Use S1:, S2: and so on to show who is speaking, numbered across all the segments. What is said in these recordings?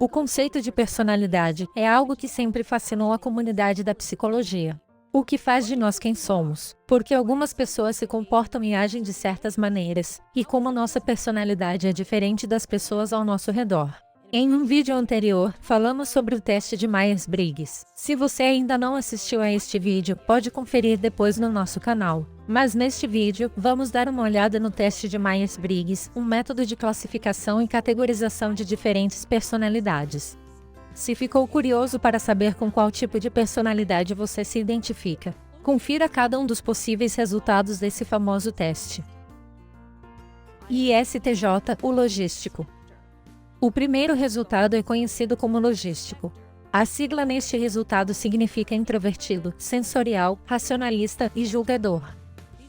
S1: O conceito de personalidade é algo que sempre fascinou a comunidade da psicologia. O que faz de nós quem somos, porque algumas pessoas se comportam e agem de certas maneiras, e como nossa personalidade é diferente das pessoas ao nosso redor. Em um vídeo anterior, falamos sobre o teste de Myers-Briggs. Se você ainda não assistiu a este vídeo, pode conferir depois no nosso canal. Mas neste vídeo, vamos dar uma olhada no teste de Myers-Briggs, um método de classificação e categorização de diferentes personalidades. Se ficou curioso para saber com qual tipo de personalidade você se identifica, confira cada um dos possíveis resultados desse famoso teste. ISTJ, o logístico. O primeiro resultado é conhecido como logístico. A sigla neste resultado significa introvertido, sensorial, racionalista e julgador.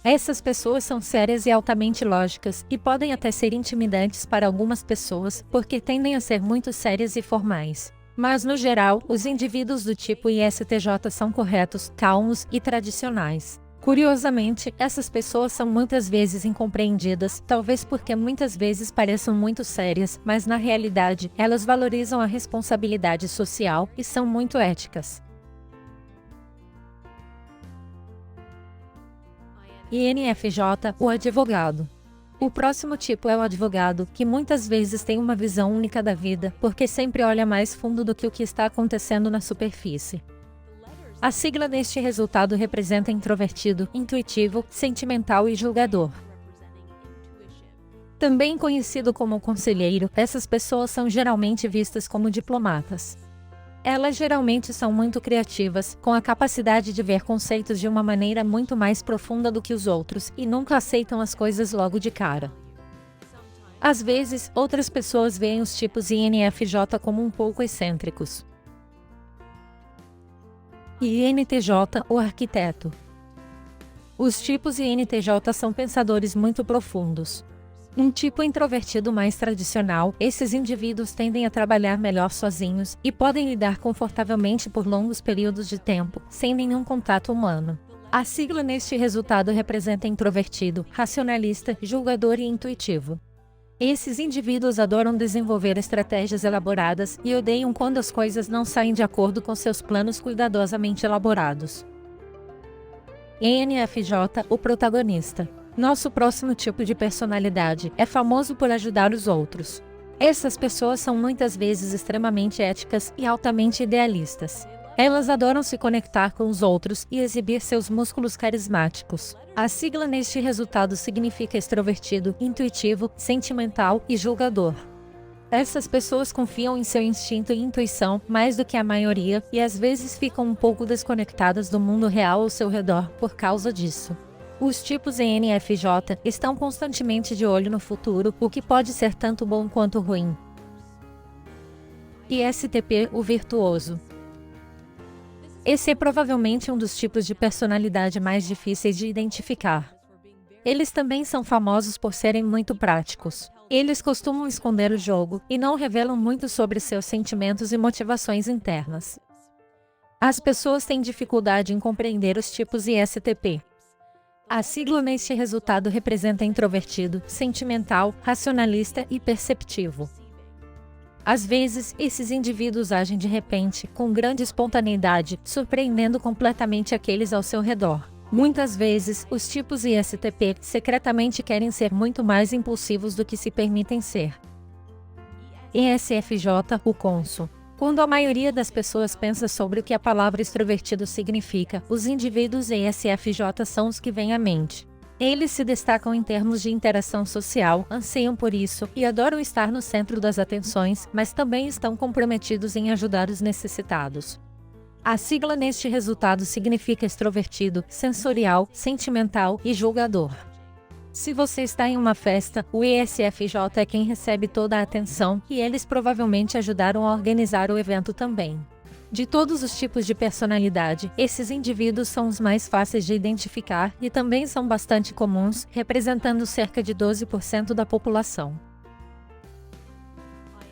S1: Essas pessoas são sérias e altamente lógicas, e podem até ser intimidantes para algumas pessoas, porque tendem a ser muito sérias e formais. Mas, no geral, os indivíduos do tipo ISTJ são corretos, calmos e tradicionais. Curiosamente, essas pessoas são muitas vezes incompreendidas, talvez porque muitas vezes pareçam muito sérias, mas na realidade, elas valorizam a responsabilidade social e são muito éticas. INFJ, o advogado. O próximo tipo é o advogado, que muitas vezes tem uma visão única da vida, porque sempre olha mais fundo do que o que está acontecendo na superfície. A sigla neste resultado representa introvertido, intuitivo, sentimental e julgador. Também conhecido como conselheiro, essas pessoas são geralmente vistas como diplomatas. Elas geralmente são muito criativas, com a capacidade de ver conceitos de uma maneira muito mais profunda do que os outros, e nunca aceitam as coisas logo de cara. Às vezes, outras pessoas veem os tipos INFJ como um pouco excêntricos. INTJ, o arquiteto. Os tipos INTJ são pensadores muito profundos. Um tipo introvertido mais tradicional, esses indivíduos tendem a trabalhar melhor sozinhos e podem lidar confortavelmente por longos períodos de tempo, sem nenhum contato humano. A sigla neste resultado representa introvertido, racionalista, julgador e intuitivo. Esses indivíduos adoram desenvolver estratégias elaboradas e odeiam quando as coisas não saem de acordo com seus planos cuidadosamente elaborados. ENFJ, o protagonista. Nosso próximo tipo de personalidade é famoso por ajudar os outros. Essas pessoas são muitas vezes extremamente éticas e altamente idealistas. Elas adoram se conectar com os outros e exibir seus músculos carismáticos. A sigla neste resultado significa extrovertido, intuitivo, sentimental e julgador. Essas pessoas confiam em seu instinto e intuição mais do que a maioria e às vezes ficam um pouco desconectadas do mundo real ao seu redor por causa disso. Os tipos ENFJ estão constantemente de olho no futuro, o que pode ser tanto bom quanto ruim. ISTP, o virtuoso. Esse é provavelmente um dos tipos de personalidade mais difíceis de identificar. Eles também são famosos por serem muito práticos. Eles costumam esconder o jogo e não revelam muito sobre seus sentimentos e motivações internas. As pessoas têm dificuldade em compreender os tipos ISTP. A sigla neste resultado representa introvertido, sentimental, racionalista e perceptivo. Às vezes, esses indivíduos agem de repente, com grande espontaneidade, surpreendendo completamente aqueles ao seu redor. Muitas vezes, os tipos ISTP secretamente querem ser muito mais impulsivos do que se permitem ser. ESFJ, o cônsul. Quando a maioria das pessoas pensa sobre o que a palavra extrovertido significa, os indivíduos ESFJ são os que vêm à mente. Eles se destacam em termos de interação social, anseiam por isso e adoram estar no centro das atenções, mas também estão comprometidos em ajudar os necessitados. A sigla neste resultado significa extrovertido, sensorial, sentimental e julgador. Se você está em uma festa, o ESFJ é quem recebe toda a atenção e eles provavelmente ajudaram a organizar o evento também. De todos os tipos de personalidade, esses indivíduos são os mais fáceis de identificar e também são bastante comuns, representando cerca de 12% da população.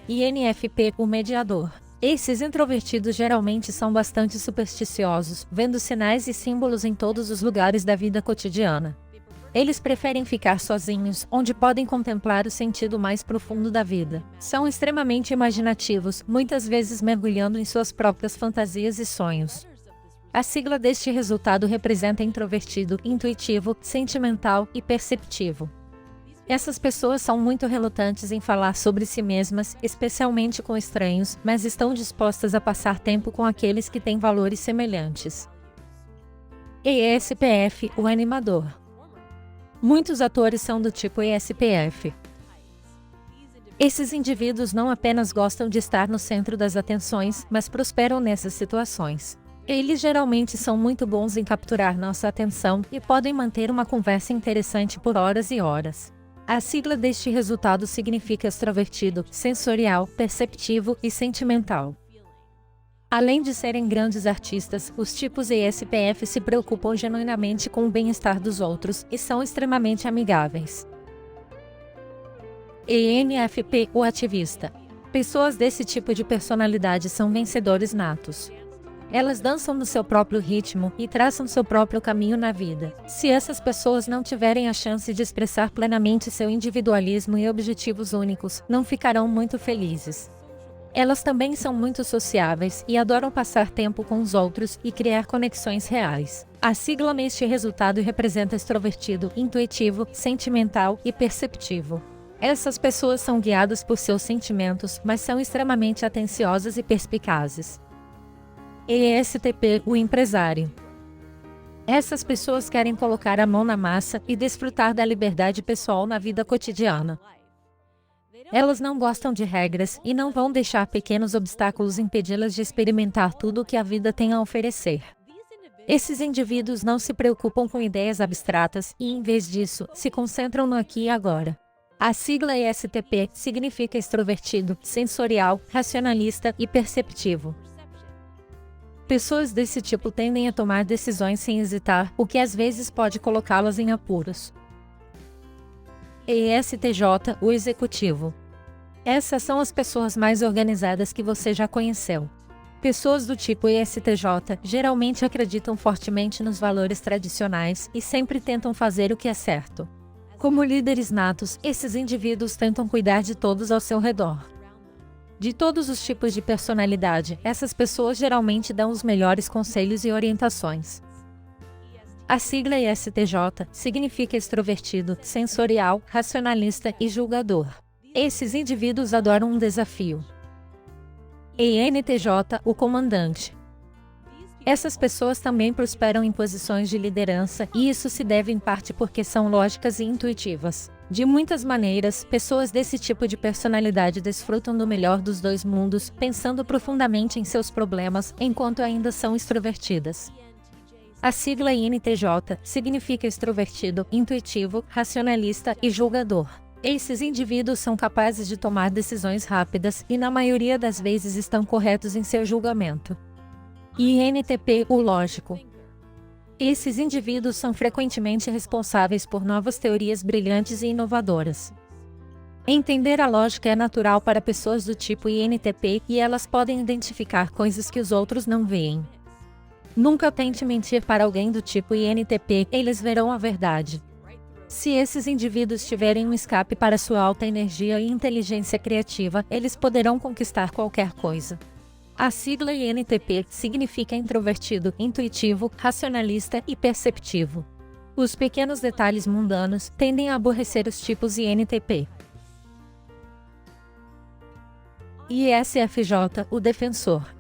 S1: INFP, o mediador. Esses introvertidos geralmente são bastante supersticiosos, vendo sinais e símbolos em todos os lugares da vida cotidiana. Eles preferem ficar sozinhos, onde podem contemplar o sentido mais profundo da vida. São extremamente imaginativos, muitas vezes mergulhando em suas próprias fantasias e sonhos. A sigla deste resultado representa introvertido, intuitivo, sentimental e perceptivo. Essas pessoas são muito relutantes em falar sobre si mesmas, especialmente com estranhos, mas estão dispostas a passar tempo com aqueles que têm valores semelhantes. ESPF, o animador. Muitos atores são do tipo ESPF. Esses indivíduos não apenas gostam de estar no centro das atenções, mas prosperam nessas situações. Eles geralmente são muito bons em capturar nossa atenção e podem manter uma conversa interessante por horas e horas. A sigla deste resultado significa extrovertido, sensorial, perceptivo e sentimental. Além de serem grandes artistas, os tipos ESPF se preocupam genuinamente com o bem-estar dos outros e são extremamente amigáveis. ENFP, o ativista. Pessoas desse tipo de personalidade são vencedores natos. Elas dançam no seu próprio ritmo e traçam seu próprio caminho na vida. Se essas pessoas não tiverem a chance de expressar plenamente seu individualismo e objetivos únicos, não ficarão muito felizes. Elas também são muito sociáveis e adoram passar tempo com os outros e criar conexões reais. A sigla neste resultado representa extrovertido, intuitivo, sentimental e perceptivo. Essas pessoas são guiadas por seus sentimentos, mas são extremamente atenciosas e perspicazes. ESTP, o empresário. Essas pessoas querem colocar a mão na massa e desfrutar da liberdade pessoal na vida cotidiana. Elas não gostam de regras e não vão deixar pequenos obstáculos impedi-las de experimentar tudo o que a vida tem a oferecer. Esses indivíduos não se preocupam com ideias abstratas e, em vez disso, se concentram no aqui e agora. A sigla ESTP significa extrovertido, sensorial, racionalista e perceptivo. Pessoas desse tipo tendem a tomar decisões sem hesitar, o que às vezes pode colocá-las em apuros. ESTJ, o executivo. Essas são as pessoas mais organizadas que você já conheceu. Pessoas do tipo ESTJ geralmente acreditam fortemente nos valores tradicionais e sempre tentam fazer o que é certo. Como líderes natos, esses indivíduos tentam cuidar de todos ao seu redor. De todos os tipos de personalidade, essas pessoas geralmente dão os melhores conselhos e orientações. A sigla ESTJ significa extrovertido, sensorial, racionalista e julgador. Esses indivíduos adoram um desafio. ENTJ, o comandante. Essas pessoas também prosperam em posições de liderança e isso se deve em parte porque são lógicas e intuitivas. De muitas maneiras, pessoas desse tipo de personalidade desfrutam do melhor dos dois mundos, pensando profundamente em seus problemas, enquanto ainda são extrovertidas. A sigla INTJ significa extrovertido, intuitivo, racionalista e julgador. Esses indivíduos são capazes de tomar decisões rápidas e, na maioria das vezes, estão corretos em seu julgamento. INTP, o lógico. Esses indivíduos são frequentemente responsáveis por novas teorias brilhantes e inovadoras. Entender a lógica é natural para pessoas do tipo INTP e elas podem identificar coisas que os outros não veem. Nunca tente mentir para alguém do tipo INTP, eles verão a verdade. Se esses indivíduos tiverem um escape para sua alta energia e inteligência criativa, eles poderão conquistar qualquer coisa. A sigla INTP significa introvertido, intuitivo, racionalista e perceptivo. Os pequenos detalhes mundanos tendem a aborrecer os tipos INTP. ISFJ, o defensor.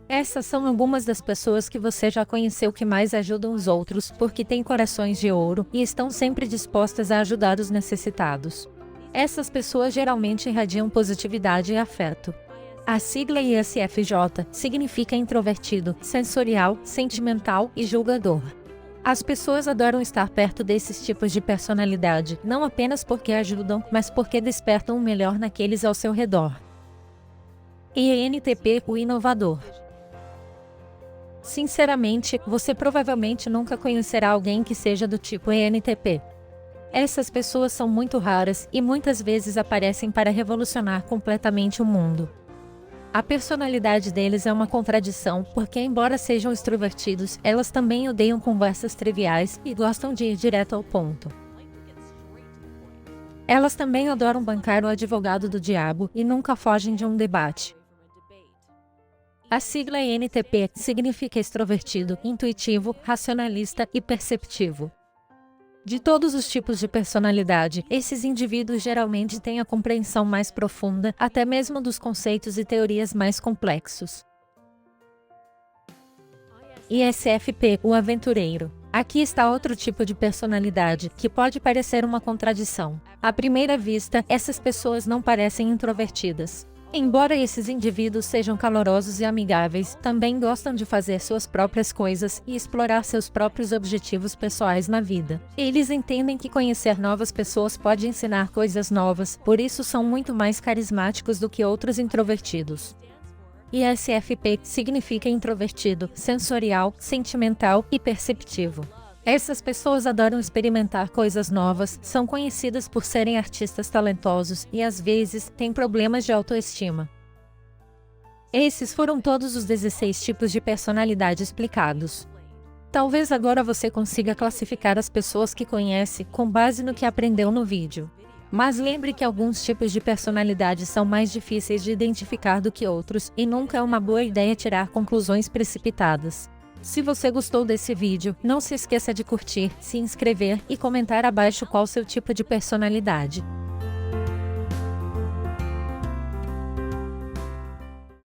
S1: Essas são algumas das pessoas que você já conheceu que mais ajudam os outros, porque têm corações de ouro e estão sempre dispostas a ajudar os necessitados. Essas pessoas geralmente irradiam positividade e afeto. A sigla ISFJ significa introvertido, sensorial, sentimental e julgador. As pessoas adoram estar perto desses tipos de personalidade, não apenas porque ajudam, mas porque despertam o melhor naqueles ao seu redor. ENTP, o inovador. Sinceramente, você provavelmente nunca conhecerá alguém que seja do tipo ENTP. Essas pessoas são muito raras e muitas vezes aparecem para revolucionar completamente o mundo. A personalidade deles é uma contradição, porque embora sejam extrovertidos, elas também odeiam conversas triviais e gostam de ir direto ao ponto. Elas também adoram bancar o advogado do diabo e nunca fogem de um debate. A sigla ENTP significa extrovertido, intuitivo, racionalista e perceptivo. De todos os tipos de personalidade, esses indivíduos geralmente têm a compreensão mais profunda, até mesmo dos conceitos e teorias mais complexos. ISFP, o aventureiro. Aqui está outro tipo de personalidade, que pode parecer uma contradição. À primeira vista, essas pessoas não parecem introvertidas. Embora esses indivíduos sejam calorosos e amigáveis, também gostam de fazer suas próprias coisas e explorar seus próprios objetivos pessoais na vida. Eles entendem que conhecer novas pessoas pode ensinar coisas novas, por isso são muito mais carismáticos do que outros introvertidos. ISFP significa introvertido, sensorial, sentimental e perceptivo. Essas pessoas adoram experimentar coisas novas, são conhecidas por serem artistas talentosos e, às vezes, têm problemas de autoestima. Esses foram todos os 16 tipos de personalidade explicados. Talvez agora você consiga classificar as pessoas que conhece com base no que aprendeu no vídeo. Mas lembre que alguns tipos de personalidade são mais difíceis de identificar do que outros e nunca é uma boa ideia tirar conclusões precipitadas. Se você gostou desse vídeo, não se esqueça de curtir, se inscrever e comentar abaixo qual seu tipo de personalidade.